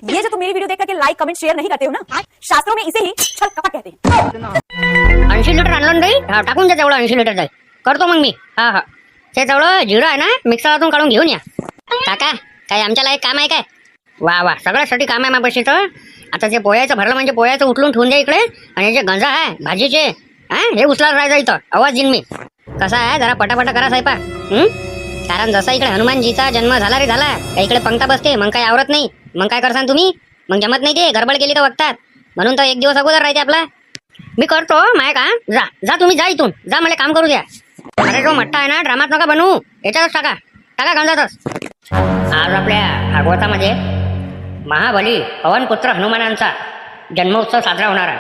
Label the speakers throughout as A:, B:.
A: ये जो तुम मेरी वीडियो देख करके लाइक कमेंट शेयर नहीं करते हो ना, शास्त्रों में इसे ही छल कपट कहते हैं।
B: 80 लिटर आणलं नाही हा, टाकून द्या तेवढं 80 लिटर जाईल करतो मग मी. हा हा, ते तेवढं जिरं आहे ना मिक्सरातून काढून घेऊन या. काका काय आमच्याला एक काम आहे काय? वा वा, सगळ्यासाठी काम आहे माझ्यापाशी. तर आता जे पोह्याचं भरलं म्हणजे पोह्याचं उचलून ठेवून द्या इकडे, आणि जे गंजा आहे भाजीचे हे उचलायला राहायचं इथं. आवाज येईन मी. कसा आहे जरा पटापटा करा साहेबा. कारण जसा इकडे हनुमानजीचा जन्म झाला रे झाला का इकडे पंक्ता बसते, मग काही आवरत नाही. मग काय करसान तुम्ही? मग जमत नाही, ते गडबड केली तर बघतात. म्हणून तर एक दिवस अगोदर राहते आपला. मी करतो माय काम. जा जा तुम्ही, जा इथून जा, मला काम करू द्या. अरे जो मट्टा आहे ना ड्रामात नका बनवू, याच्यातच टाका टाका गंजातच. आज आपल्या भागवतामध्ये महाबली पवनपुत्र हनुमानांचा जन्मोत्सव साजरा होणार आहे.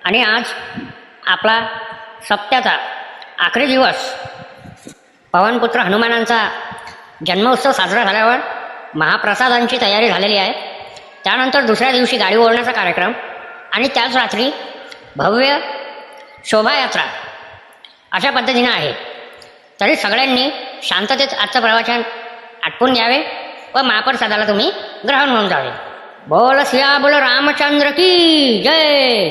B: आणि आज आपला सप्त्याचा आखरी दिवस. पवनपुत्र हनुमानांचा जन्मोत्सव साजरा झाल्यावर महाप्रसादांची तयारी झालेली आहे. त्यानंतर दुसऱ्या दिवशी गाडी ओढण्याचा कार्यक्रम, आणि त्याच रात्री भव्य शोभायात्रा अशा पद्धतीनं आहे. तरी सगळ्यांनी शांततेत आजचं प्रवचन आटपून घ्यावे व महाप्रसादाला तुम्ही ग्रहण होऊन जावे. बोल सिया बोल रामचंद्र की जय,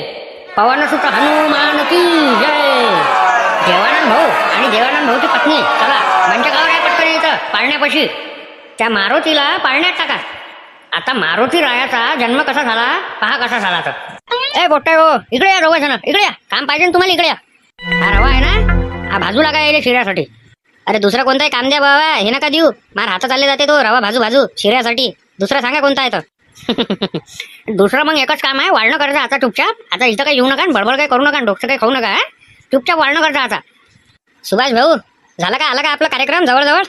B: पवनसुत हनुमान की जय. देवानंद भाऊ आणि देवानंद भाऊची पत्नी चला म्हणजे गाव आहे पटकन इथं पाळण्यापाशी. त्या मारुतीला पाळण्यात टाका. आता मारुती रायाचा जन्म कसा झाला पहा, कसा झाला तर. ए बोट्टे हो, इकडे या दोघं जण, इकडे या. काम पाहिजे ना तुम्हाला, इकडे या. हा रवा आहे ना, हा भाजूला काय येईल शिऱ्यासाठी. अरे दुसरं कोणताही काम द्या बाबा, हे नका देऊ. मार हातात चालले जाते तो रवा भाजू भाजू शिऱ्यासाठी. दुसरं सांगा कोणता आहे तर. दुसरं मग एकच काम आहे, वाळणं करायचं आता चुपचाप. आता इथं काही येऊ नका, बडबड काही करू नका, डोकं काही खाऊ नका. चुपचाप वाळणं करायचं आता. सुभाष भाऊ झाला का, आला का आपला कार्यक्रम जवळजवळ?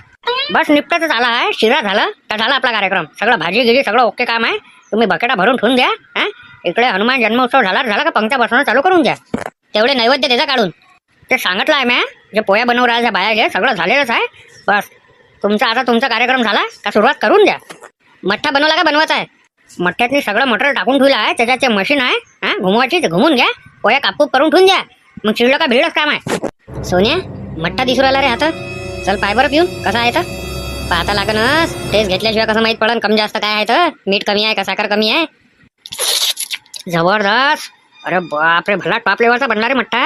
B: बस निपटाच आला आहे. शिरा झालं का झाला आपला कार्यक्रम. सगळं भाजी गिजी सगळं ओके काम आहे. तुम्ही बकेटा भरून ठेवून द्या. इकडे हनुमान जन्मोत्सव झाला का पंक्त्या बसवणं चालू करून द्या. तेवढे नैवेद्य त्याचा काढून ते सांगितलं आहे मी. जे पोया बनवून राहायच्या बाया घे सगळं झालेलंच आहे. बस तुमचा कार्यक्रम झाला का सुरुवात करून द्या. मठ्ठा बनवला का बनवायचा आहे? मठ्ठ्यातनी सगळं मटेरियल टाकून ठेवलं आहे. त्याच्यात ते मशीन आहे घुमवायची, घुमून घ्या. पोया कापूप करून ठेवून द्या. मग चिडलं का भिडच काम आहे. सोन्या मठ्ठा दिसू राहिला रे आता. चल पाय बरं पिऊन कसा आहे तर. पाहता लागणच, टेस्ट घेतल्याशिवाय कसं माहित पडन कमी जास्त काय आहे तर. मीठ कमी आहे का साखर कमी आहे. जबरदस्त. अरे बापरे, भला टॉप लेवलचा बनला रे मठ्ठा.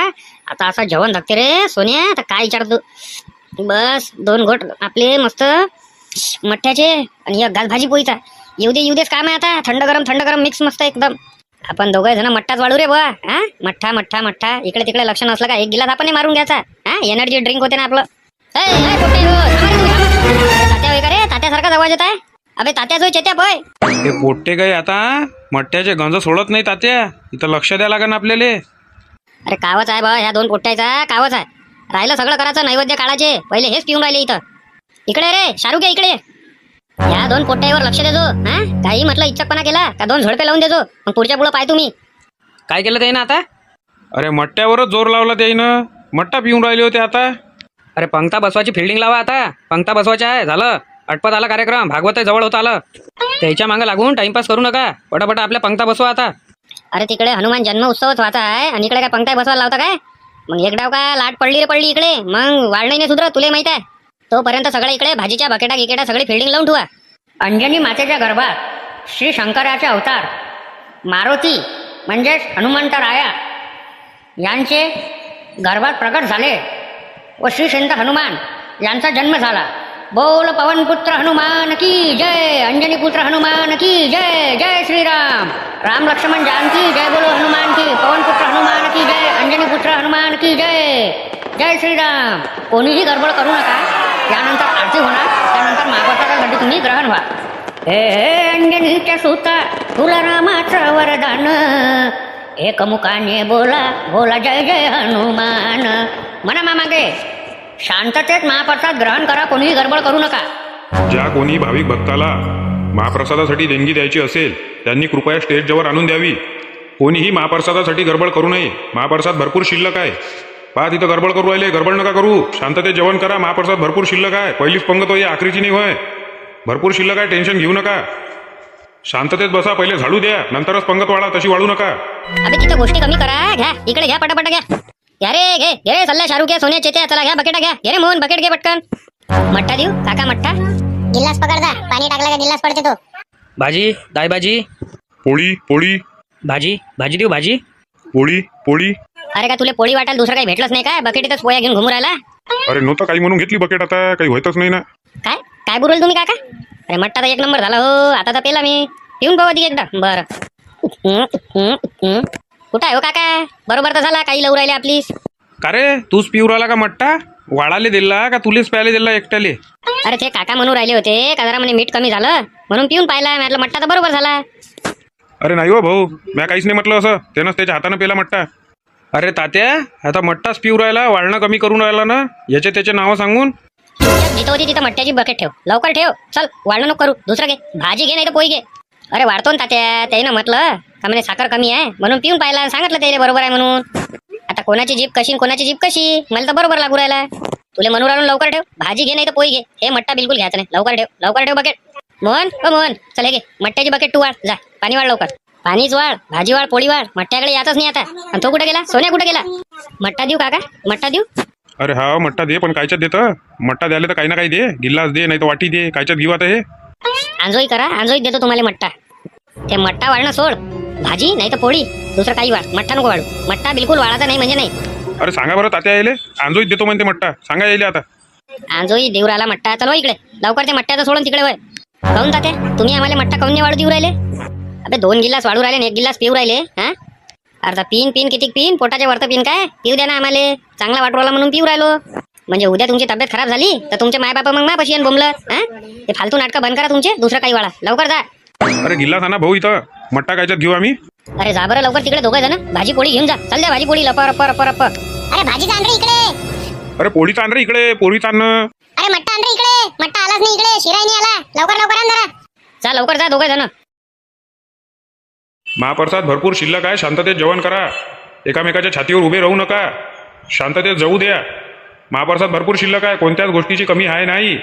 B: आता असं जेवण धकते रे सोन्या. आता काय विचारतो. बस 2 घोट आपले मस्त मठ्ठ्याचे आणि एक घास भाजी पोळीचा. येऊ देच काम आहे आता. थंड गरम मिक्स मस्त एकदम. आपण दोघं जण मठ्ठाच वाढू रे बुवा. मठ्ठा मठ्ठा मठ्ठा. इकडे तिकडे लक्ष नसलं का एक गिलास आपण मारून घ्यायचा. एनर्जी ड्रिंक होते ना आपलं. तात्या होय का रे, तात्यासारखाच आवाज येत आहे. अबे तात्याच होय चेत्या बोय.
C: हे पोट्टे काय आता मठ्ठ्याचे गंज सोडत नाही तात्या. इथं लक्ष द्या लागन आपल्याला.
B: अरे कावच आहे बा ह्या 2 पोट्ट्याचा कावच आहे. राहिलं सगळं करायचं नैवेद्य काढायचे. पहिले हेच पिऊन राहिले इथं. इकडे रे शाहरुख आहे इकडे. या 2 पोट्ट्यावर लक्ष देजो. काही म्हटलं इच्छापणा केला का 2 झोडपे लावून देजो. मग पुढच्या पुढं पाय तुम्ही.
D: काय केलं त्यानं आता?
C: अरे मठ्ठ्यावरच जोर लावला त्याईनं. मठ्ठा पिऊन राहिले होते आता.
D: अरे पंक्ता बसवायची फिल्डिंग लावा आता. पंक्ता बसवायच्या आहे, झालं अटपत आला कार्यक्रम. भागवत जवळ होत आलं. त्याच्या मागे लागून टाइमपास करू नका. पटापट आपल्या पंक्ता बसवा आता.
B: अरे तिकडे हनुमान जन्म उत्सवच व्हायचा आहे आणि इकडे काय पंक्ता बसवायला लावता काय? मग एक डाव काय लाट पडली रे पडली इकडे. मग वाढणं नाही सुधरत, तुला माहित आहे. तोपर्यंत सगळं इकडे भाजीच्या बकेटा गिकेटा सगळी फिल्डिंग लावून ठेवा. अंजनी मातेच्या गर्भात श्री शंकराचे अवतार मारुती म्हणजेच हनुमंतराया यांचे गर्भात प्रकट झाले व श्री संत हनुमान यांचा जन्म झाला. बोल पवनपुत्र हनुमान की जय, अंजनी पुत्र हनुमान की जय. जय श्रीराम. राम लक्ष्मण जानकी जय. बोलो हनुमान की. पवनपुत्र हनुमान की जय. अंजनी पुत्र हनुमान की जय. जय श्रीराम. कोणीही गडबड करू नका. त्यानंतर आरती होणार. त्यानंतर महाप्रसादासाठी तुम्ही ग्रहण व्हा. हे अंजनीच्या सुता तुला रामाचं वरदान. एकमुखाने बोला बोला जय जय हनुमान. म्हणा मामागे शांततेत महाप्रसाद ग्रहण करा. कोणीही गडबड करू नका.
C: ज्या कोणी भाविक भक्ताला महाप्रसादासाठी देणगी द्यायची असेल त्यांनी कृपया स्टेजवर आणून द्यावी. कोणीही महाप्रसादासाठी गडबड करू नये. महाप्रसाद भरपूर शिल्लक आहे. पहा तिथं गडबड करू राहिले. गडबड नका करू. शांततेत जेवण करा. महाप्रसाद भरपूर शिल्लक आहे. पहिलीच पंगत होय, आखरीची नाही होय. भरपूर शिल्लक आहे. टेन्शन घेऊ नका. शांततेत बसा. पहिले झाडू द्या, नंतरच पंगत वाढा. तशी वाढू नका.
B: अबे तिथं गोष्टी कमी करा. घ्या इकडे घ्या, पटापट घ्या. घ्या रे घे घे. सल्ला शाहरुख घ्या, सोन्या चेत्या. चला घ्या बकेटा घ्या. घे रे मोहन बकेट घे पटकन. मठ्ठा देऊ काका मठ्ठा.
E: गिलास पकडता, पाणी टाकला का गिलास पडते तो.
D: भाजी दाय भाजी
C: पोळी पोळी
D: भाजी भाजी देऊ भाजी.
C: पोळी पोळी.
B: अरे का तुला पोळी वाटायला दुसरं काही भेटलंच नाही काय? बकेटीतच पोळ्या घेऊन घुमू राहिला.
C: अरे नव्हतं काही म्हणून घेतली बकेट, आता काही होतच नाही ना.
B: काय काय बोलल तुम्ही काका? अरे मट्टा तर एक नंबर झाला हो. आता तर पेला मी. पिऊन पाहू आधी एकदा. बरं कुठं आहे हो काका? बरोबर तर झाला. काही लव राहिले आपली.
D: का रे तूच पिऊ राहिला का मट्टा? वाळाले दिला का तुलेच प्यायला दिला एकट्याले?
B: अरे ते काका म्हणून राहिले होते का जरा म्हणे मीठ कमी झालं म्हणून पिऊन पाहिला. म्हटलं मट्टा तर बरोबर झाला.
C: अरे नाही हो भाऊ, मी काहीच नाही म्हटलं असं. त्यानंच त्याच्या हातानं पेला मट्टा.
D: अरे तात्या आता मट्टाच पिऊ राहिला, वाळणं कमी करून राहिला ना याचे त्याचे नावं सांगून.
B: जिथं होती तिथं मट्ट्याची बकेट ठेव. लवकर ठेव. चल वाढणं नको करू. दुसरं घे. भाजी घे नाही तर पोळी घे. अरे वाढतो ना तात्या. त्यानं म्हटलं का म्हणे साखर कमी आहे म्हणून पिऊन पाहिला. सांगितलं त्याला बरोबर आहे म्हणून. आता कोणाची जीभ कशी कोणाची जीभ कशी? मला तर बरोबर लागू राहिला. तुला म्हणून राहिलो लवकर ठेव. भाजी घे नाही तर पोळी घे. हे मट्टा बिलकुल घ्यायचं नाही. लवकर ठेव बकेट. मोहन ओ मोहन चल हे घे मट्ट्याची बकेट. तू वाढ जा. पाणी वाढ लवकर. पाणीच वाढ, भाजी वाढ, पोळी वाढ. मट्ट्याकडे यातच नाही आता. आणि तो कुठे गेला? सोन्या कुठे गेला? मट्टा देऊ काका? मट्टा देऊ?
C: अरे हा मट्टा दे, पण कायच्यात देतं? मट्टा द्यायला तर काही ना काही दे. गिल्लास दे नाही तर वाटी दे. कायच्यात घेऊ आता हे?
B: आंजोई करा. आंजोईत देतो तुम्हाला मट्टा. ते मट्टा वाढणं सोड. भाजी नाही तर पोळी. दुसरं काही वाढ. मट्टा नको वाढू. मट्टा बिलकुल वाढायचा नाही म्हणजे नाही.
C: अरे सांगा बरं तात्या यायले. आंजोईत देतो म्हणते मट्टा. सांगा यायले आता.
B: आंजोई देऊ राहिला मट्टा. चलो इकडे लवकर. ते मट्ट्याचं सोडून तिकडे वय. काहून तात्या तुम्ही आम्हाला मट्टा काहून नाही वाढू देऊ राहिले? अबे 2 गिलास वाढू राहिले आणि 1 गिलास पिऊ राहिले. हा अर्धा पिन किती पिन? पोटाच्या वरतं पिन काय? पिऊ द्या ना आम्हाला. चांगला वाटू राहिला म्हणून पिऊ राहिलो. म्हणजे उद्या तुमची तब्येत खराब झाली तर तुमचे माय बापा मग मापाशी येऊन बोंबलं. हा ते फालतू नाटकं बंद करा तुमचे. दुसरं काही वाढा. लवकर जा.
C: अरे गिल्लास आणा भाऊ इथं. मट्टा कायच्यात घेऊ आम्ही?
B: अरे जा बरं लवकर तिकडे दोघं जण. भाजी पोळी घेऊन जा. चल द्या भाजी पोळी. लपर रप्पर रप्पर रप्पर. अरे भाजी आण रे इकडे.
C: अरे पोळीच आण रे इकडे. पोळीच आण.
B: अरे मट्टा आण रे इकडे. मट्टा आलाच नाही इकडे. शिराई नाही आला. लवकर आण जरा. जा लवकर जा दोघं जण.
C: महाप्रसाद भरपूर शिल्लक आहे. शांततेत जेवण करा. एकामेकाच्या छातीवर उभे राहू नका. शांततेत जाऊ द्या. महाप्रसाद भरपूर शिल्लक आहे. कोणत्याच गोष्टीची कमी आहे नाही.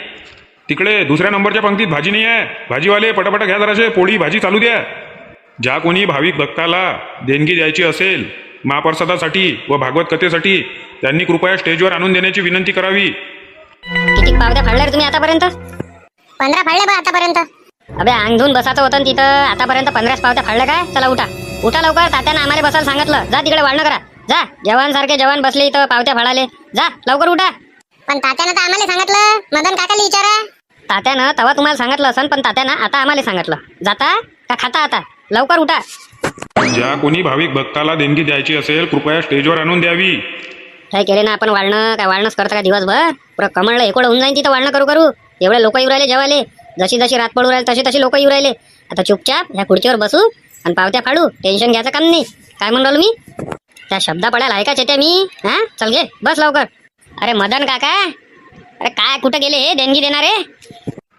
C: तिकडे दुसऱ्या नंबरच्या पंक्तीत भाजी नाही आहे. भाजीवाले पटापट घ्या जराशे. पोळी भाजी चालू द्या. ज्या कोणी भाविक भक्ताला देणगी द्यायची असेल महाप्रसादासाठी व भागवत कथेसाठी त्यांनी कृपया स्टेजवर आणून देण्याची विनंती करावी.
B: किती पावत्या फाडल्या रे तुम्ही आतापर्यंत? 15 फाडले बा आतापर्यंत. अबे अंग धुवून बसायचं होतं तिथं. आतापर्यंत 15 पावत्या फाडल्या काय? चला उठा उठा लवकर. तात्यानं आम्हाला बसायला सांगितलं. जा तिकडे वाढणं करा. जा. जवान सारखे बसले इथं पावत्या फाडाले. जा लवकर उठा. पण तात्यानं तर आम्हाला सांगितलं. मदन काकाला विचारा. तात्यानं तेव्हा तुम्हाला सांगितलं असं, पण तात्यानं आता आम्हाला सांगितलं. जाता का खाता आता? लवकर उठा.
C: ज्या कोणी भाविक भक्ताला देणगी द्यायची असेल कृपया स्टेजवर आणून द्यावी.
B: काय केले ना आपण वाढणं? काय वाढणंच करता का दिवसभर? पुरं कमळलं एकोड होऊन जाईन तिथं वाढणं करू. एवढे लोक येऊ राहिले जेवाले. जशी रात पडू राहिले तशी लोक येऊ राहिले. आता चुपचाप ह्या खुर्चीवर बसू आणि पावत्या फाडू. टेन्शन घ्यायचं काम नाही. काय म्हणून राहिलो मी? त्या शब्दा पडायला आहे का चेत्या मी? हा चल घे बस लवकर. अरे मदन काका, अरे काय कुठं गेले हे देणगी देणारे?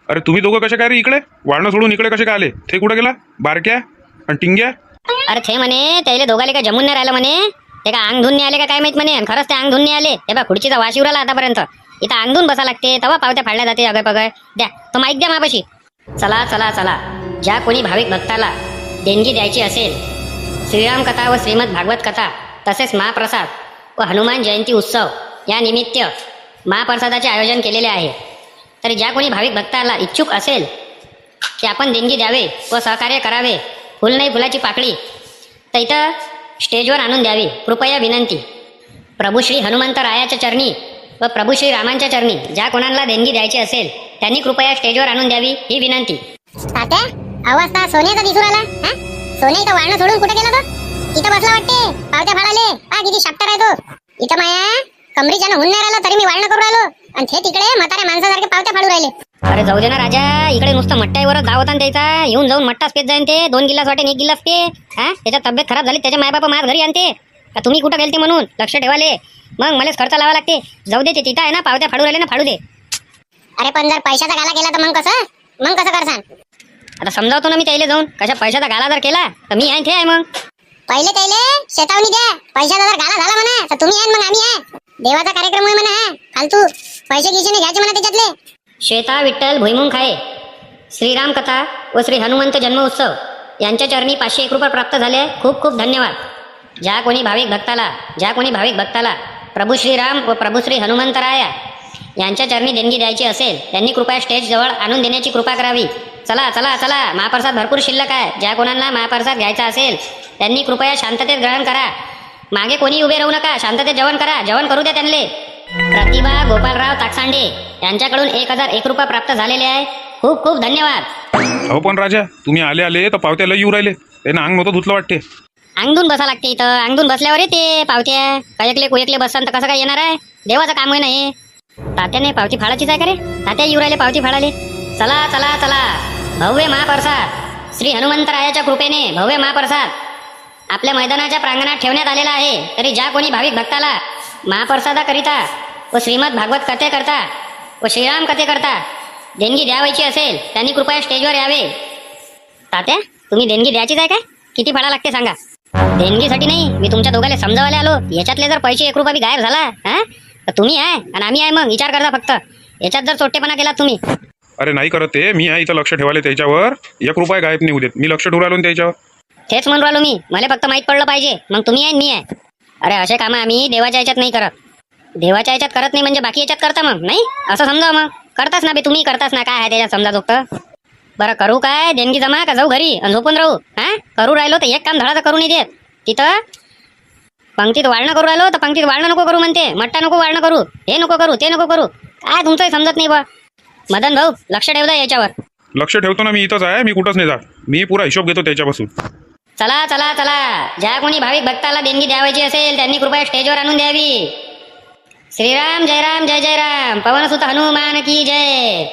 C: अरे तुम्ही दोघं कसे काय रे इकडे? वाढणं सोडून इकडे कसे काय आले? ते कुठं गेला? बारक्या आणि टिंग्या?
B: अरे ते म्हणे त्याला दोघाले का जमून नाही राहिलं म्हणे. ते का अंग धुवून नाही आले का काय माहित म्हणे. आणि खरंच ते अंग धुवून नाही आले. हे बा खुर्चीचा वास येऊ राहिला आतापर्यंत. इथं अंग धुवून बसा लागते तेव्हा पावत्या फाडल्या जाते. अगं पगय द्या तो माईक द्या मापाशी. चला ज्या कोणी भाविक भक्ताला देणगी द्यायची असेल श्रीराम कथा व श्रीमद भागवत कथा तसेच महाप्रसाद व हनुमान जयंती उत्सव या निमित्त महाप्रसादाचे आयोजन केलेले आहे. तर ज्या कोणी भाविक भक्ताला इच्छुक असेल की आपण देणगी द्यावे व सहकार्य करावे, फुल नाही फुलाची पाकळी तर इथं स्टेजवर आणून द्यावी कृपया विनंती. प्रभू श्री हनुमंतरायाच्या चरणी व प्रभू श्री रामांच्या चरणी ज्या कोणाला देणगी द्यायची असेल त्यांनी कृपया स्टेजवर आणून द्यावी ही विनंती. तात्या आवाज तर सोन्याचा दिसू राहिला. सोन्या इथं वाढणं सोडून कुठे गेला तो? इथं बसला वाटते पावत्या फाडाले. किती शाप्टर आहे तो. इथं माया कमरीच्यानं होऊन नाही राहिला तरी मी वाढणं करू राहिलो आणि ते तिकडे म्हाताऱ्या माणसासारखे पावत्या फाडू राहिले. अरे जाऊ दे ना राजा. इकडे नुसतं मट्ट्यावर धाव होता त्याचा. येऊन जाऊन मट्टाच पेत जाईन ते. 2 गिलास वाटेन 1 गिलास पे. त्याच्या तब्येत खराब झाली. त्याच्या मायबापा माझ घरी आणते का तुम्ही कुठं गेलते म्हणून लक्ष ठेवाले. मग मलाच खर्च लावा लागते. जाऊ दे ते तिथं आहे ना पावत्या फाडू राहिले ना फाडू दे. अरे पण जर पैशाचा गाला केला तर मग कसं करसान? आता समजावतो ना मी त्याला जाऊन. कशा पैशाचा गाला जर केला तर मी आहे ते आहे. मग पहिले शेतावणी द्या. पैशाचा जर गाला झाला म्हणा तर तुम्ही आहे मग आम्ही आहे. देवाचा कार्यक्रम आहे म्हणा. फालतू पैसे गिसे घ्यायचे म्हणा त्याच्यातले. श्वेता विठ्ठल भुईमुंग खाये श्रीराम कथा व श्री हनुमंत जन्म उत्सव यांच्या चरणी 501 रुपये प्राप्त झाले. खूप खूप धन्यवाद. ज्या कोणी भाविक भक्ताला प्रभू श्रीराम व प्रभू श्री हनुमंतराया यांच्या चरणी देणगी द्यायची असेल त्यांनी कृपया स्टेज जवळ आणून देण्याची कृपा करावी. चला चला चला, महाप्रसाद भरपूर शिल्लक आहे. ज्या कोणाला महाप्रसाद घ्यायचा असेल त्यांनी कृपया शांततेत ग्रहण करा. मागे कोणी उभे राहू नका, शांततेत जेवण करा. जेवण करू द्या त्यांना. प्रतिभा गोपालराव ताकसांडे यांच्याकडून 1001 रुपये प्राप्त झालेले आहे. खूप खूप धन्यवाद.
C: अहो पण राजा, तुम्ही आले आले तर पावत्या लई येऊ राहिले. त्यांना अंग नव्हतं धुतलं वाटते.
B: अंगदून बसा लागते इथं. अंगदून बसल्यावर येते पावत्या. कयकले कुयकले बसन तर कसं काय येणार आहे? देवाचं काम आहे नाही. तात्याने पावती फाळाचीच आहे का रे? तात्या येऊ राहिले पावती फाळाले. चला चला चला, भव्य महाप्रसाद श्री हनुमंतरायाच्या कृपेने भव्य महाप्रसाद आपल्या मैदानाच्या प्रांगणात ठेवण्यात आलेला आहे. तरी ज्या कोणी भाविक भक्ताला महाप्रसादाकरिता व श्रीमद भागवत कथेकरता व श्रीराम कथेकरता देणगी द्यावायची असेल त्यांनी कृपया स्टेजवर यावे. तात्या, तुम्ही देणगी द्यायचीच आहे काय? किती फाळा लागते सांगा? देणगीसाठी नाही, मी तुमच्या दोघांना समजावायला आलो. याच्यातले जर पैसे 1 रुपया बी गायब झाला तर तुम्ही आहे आणि आम्ही आहे, मग विचार करता फक्त. याच्यात जर चोट्टेपणा केला तुम्ही.
C: अरे नाही करत ते, मी आहे इथं लक्ष ठेवायला त्याच्यावर. 1 रुपया गायब नाही होऊ देत. मी लक्ष ठेवून राहिलो ना त्याच्यावर.
B: तेच म्हणून राहिलो मी. मला फक्त माहीत पडलं पाहिजे, मग तुम्ही आहे मी आहे. अरे असे कामं आम्ही देवाच्या याच्यात नाही करत. देवाच्या याच्यात करत नाही म्हणजे बाकी याच्यात करता मग नाही असं समजा. मग करताच ना बे, तुम्ही करताच ना. काय आहे त्याच्यात समजा जोगत? बरं करू काय? देणगी जमा का जाऊ घरी आणि झोपून राहू? करू राहिलो तर एक काम धडाचं करू नाही देत. तिथं पंक्तीत वाळणं करू राहिलो तर पंक्तीत वाळणं नको करू म्हणते. मट्टा नको वाळणं करू, हे नको करू, ते नको करू. काय तुमचंही समजत नाही बा. मदन भाऊ लक्ष ठेव जा याच्यावर.
C: लक्ष ठेवतो ना, मी इथंच आहे. मी कुठंच नाही जात. मी पुरा हिशोब घेतो त्याच्यापासून.
B: चला चला चला, ज्या कोणी भाविक भक्ताला देणगी द्यावायची असेल त्यांनी कृपया स्टेजवर आणून द्यावी. श्रीराम जय राम जय जय राम, पवन सुत हनुमान की जय.